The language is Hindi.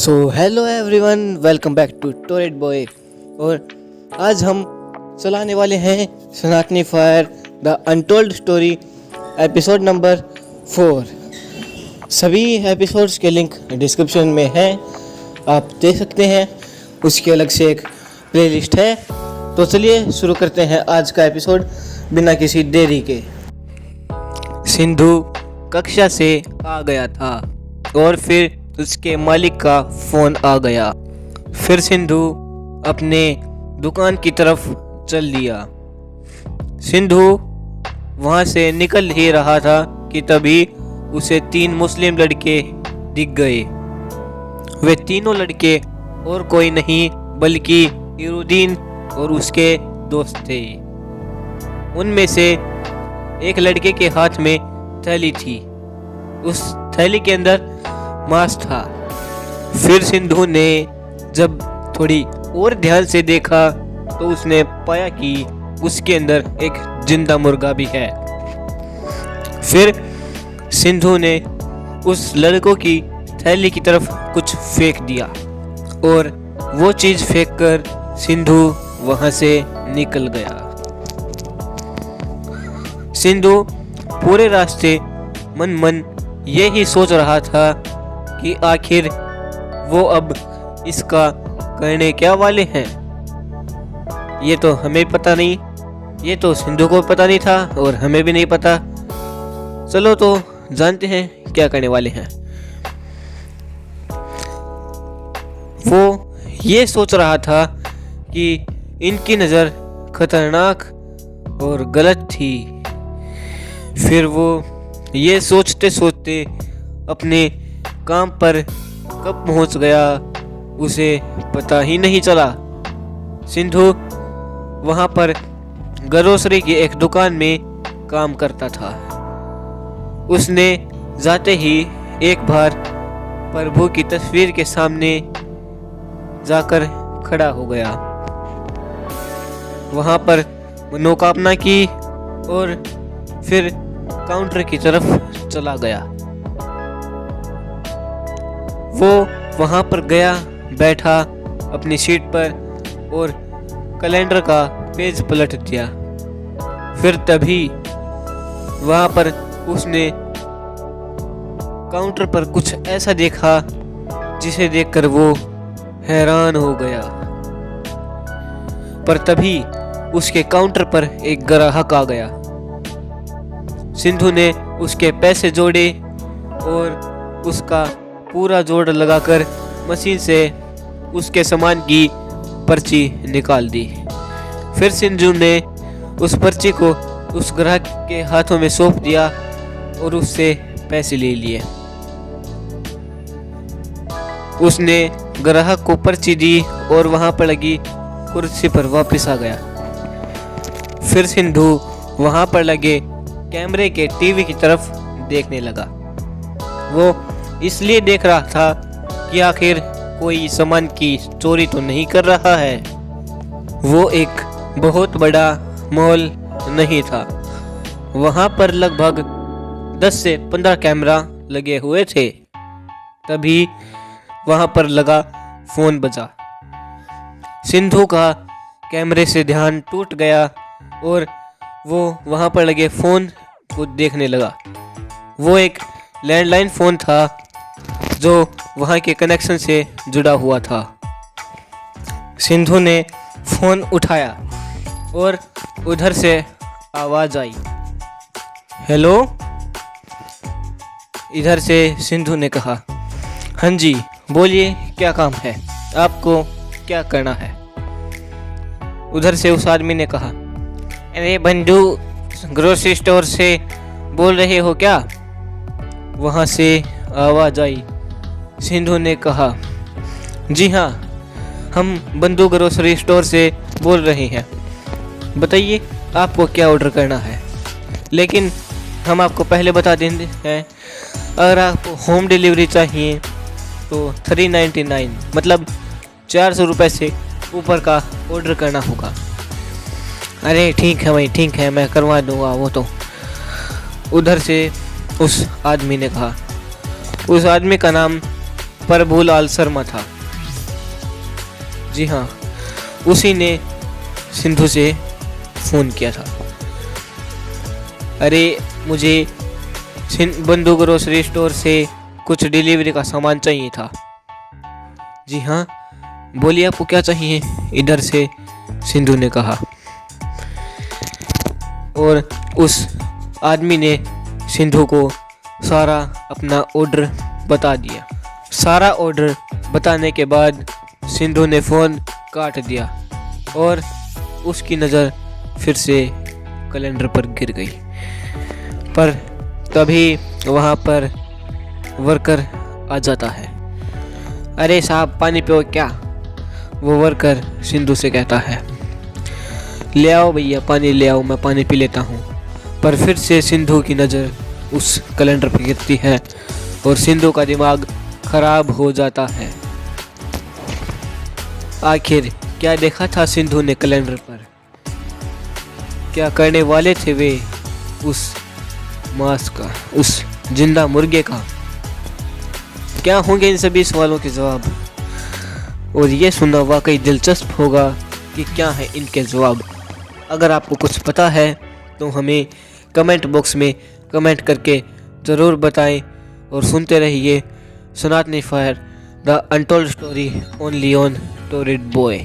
So hello everyone, welcome back to टोरेट बॉय। और आज हम चलाने वाले हैं Sanatani fire the untold story episode number 4। सभी एपिसोड्स के लिंक डिस्क्रिप्शन में हैं, आप देख सकते हैं। उसकी अलग से एक प्लेलिस्ट है। तो चलिए शुरू करते हैं आज का एपिसोड बिना किसी देरी के। सिंधु कक्षा से आ गया था और फिर उसके मालिक का फोन आ गया। फिर सिंधु अपने दुकान की तरफ चल दिया। सिंधु वहां से निकल ही रहा था कि तभी उसे 3 मुस्लिम लड़के दिख गए। वे तीनों लड़के और कोई नहीं बल्कि इरुद्दीन और उसके दोस्त थे। उनमें से एक लड़के के हाथ में थैली थी। उस थैली के अंदर मांस था। फिर सिंधु ने जब थोड़ी और ध्यान से देखा तो उसने पाया कि उसके अंदर एक जिंदा मुर्गा भी है। फिर सिंधु ने उस लड़कों की थैली की तरफ कुछ फेंक दिया और वो चीज फेंककर सिंधु वहां से निकल गया। सिंधु पूरे रास्ते मन मन यही सोच रहा था कि आखिर वो अब इसका करने क्या वाले हैं। ये तो हमें पता नहीं, ये तो सिंधु को पता नहीं था और हमें भी नहीं पता। चलो तो जानते हैं क्या करने वाले हैं। वो ये सोच रहा था कि इनकी नज़र खतरनाक और गलत थी। फिर वो ये सोचते सोचते अपने काम पर कब पहुंच गया उसे पता ही नहीं चला। सिंधु वहां पर ग्रोसरी की एक दुकान में काम करता था। उसने जाते ही एक बार प्रभु की तस्वीर के सामने जाकर खड़ा हो गया। वहां पर मनोकामना की और फिर काउंटर की तरफ चला गया। वो वहां पर गया, बैठा अपनी सीट पर और कैलेंडर का पेज पलट दिया। फिर तभी वहां पर उसने काउंटर पर कुछ ऐसा देखा जिसे देखकर वो हैरान हो गया। पर तभी उसके काउंटर पर एक ग्राहक आ गया। सिंधु ने उसके पैसे जोड़े और उसका पूरा जोड़ लगाकर मशीन से उसके सामान की पर्ची निकाल दी। फिर सिंधु ने उस पर्ची को उस ग्राहक के हाथों में सौंप दिया और उससे पैसे ले लिए। उसने ग्राहक को पर्ची दी और वहां पर लगी कुर्सी पर वापस आ गया। फिर सिंधु वहां पर लगे कैमरे के टीवी की तरफ देखने लगा। वो इसलिए देख रहा था कि आखिर कोई सामान की चोरी तो नहीं कर रहा है। वो एक बहुत बड़ा मॉल नहीं था। वहां पर लगभग 10 से 15 कैमरा लगे हुए थे। तभी वहां पर लगा फोन बजा। सिंधु का कैमरे से ध्यान टूट गया और वो वहां पर लगे फोन को देखने लगा। वो एक लैंडलाइन फोन था जो वहां के कनेक्शन से जुड़ा हुआ था। सिंधु ने फोन उठाया और उधर से आवाज आई, हेलो। इधर से सिंधु ने कहा, हाँ जी बोलिए, क्या काम है, आपको क्या करना है। उधर से उस आदमी ने कहा, अरे बंधु, ग्रोसरी स्टोर से बोल रहे हो क्या। वहां से आवाज आई। सिंधु ने कहा, जी हाँ, हम बंधु ग्रोसरी स्टोर से बोल रहे हैं, बताइए आपको क्या ऑर्डर करना है। लेकिन हम आपको पहले बता देंगे हैं, अगर आपको होम डिलीवरी चाहिए तो 399 मतलब 400 रुपये से ऊपर का ऑर्डर करना होगा। अरे ठीक है भाई, ठीक है, मैं करवा दूंगा वो तो। उधर से उस आदमी ने कहा। उस आदमी का नाम प्रभुलाल शर्मा था। जी हाँ, उसी ने सिंधु से फ़ोन किया था। अरे मुझे बंधु ग्रोसरी स्टोर से कुछ डिलीवरी का सामान चाहिए था। जी हाँ, बोलिए आपको क्या चाहिए, इधर से सिंधु ने कहा। और उस आदमी ने सिंधु को सारा अपना ऑर्डर बता दिया। सारा ऑर्डर बताने के बाद सिंधु ने फ़ोन काट दिया और उसकी नज़र फिर से कैलेंडर पर गिर गई। पर तभी वहाँ पर वर्कर आ जाता है। अरे साहब, पानी पियो क्या? वो वर्कर सिंधु से कहता है, ले आओ भैया पानी ले आओ, मैं पानी पी लेता हूँ। पर फिर से सिंधु की नज़र उस कैलेंडर पर गिरती है और सिंधु का दिमाग खराब हो जाता है। आखिर क्या देखा था सिंधु ने कैलेंडर पर? क्या करने वाले थे वे उस मांस का, उस जिंदा मुर्गे का? क्या होंगे इन सभी सवालों के जवाब? और ये सुनना वाकई दिलचस्प होगा कि क्या है इनके जवाब। अगर आपको कुछ पता है तो हमें कमेंट बॉक्स में कमेंट करके ज़रूर बताएं और सुनते रहिए Sanatani fire the untold story only on टोरेड बॉय।